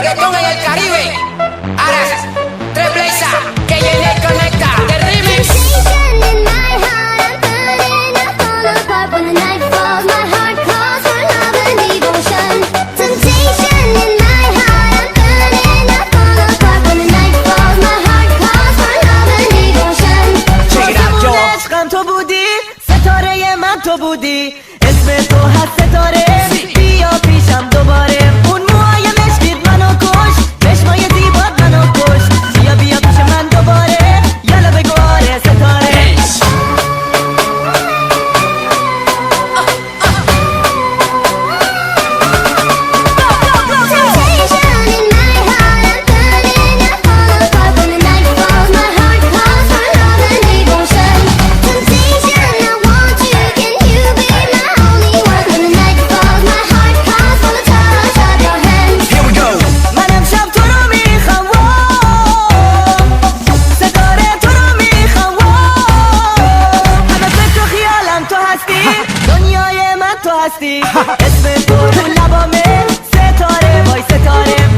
reggaetón en el Caribe. Ahora, tres Blaza, que llene y conecta. The remix. Sensation in my heart, I'm burning, I fall apart when the night falls. My heart calls for love and devotion. Temptation in my heart, I'm burning, I fall apart when the night falls. My heart calls for love and devotion. Check it out, y'all. عشقم تو بودی، ستاره من تو بودی، اسم تو هست ستاره. بیا پیشم دوباره، اون موهای مشکیت منو کش، چشمای زیبات منو کش. بیا بیا پیش من دوباره، یالا بگو آره ستاره. Temptation in my heart, I'm burning, I fall apart when the night falls. My heart calls for love and devotion. Temptation, I want you, can you be my only one? When the night falls, my heart calls for the touch of your hands. Here we go. من امشب تو رو میخوام، ستاره تو رو میخوام. همه فکر و خیالم تو هستی، دنیای من تو هستی. اسم تو رو لبامه، ستاره وای ستاره.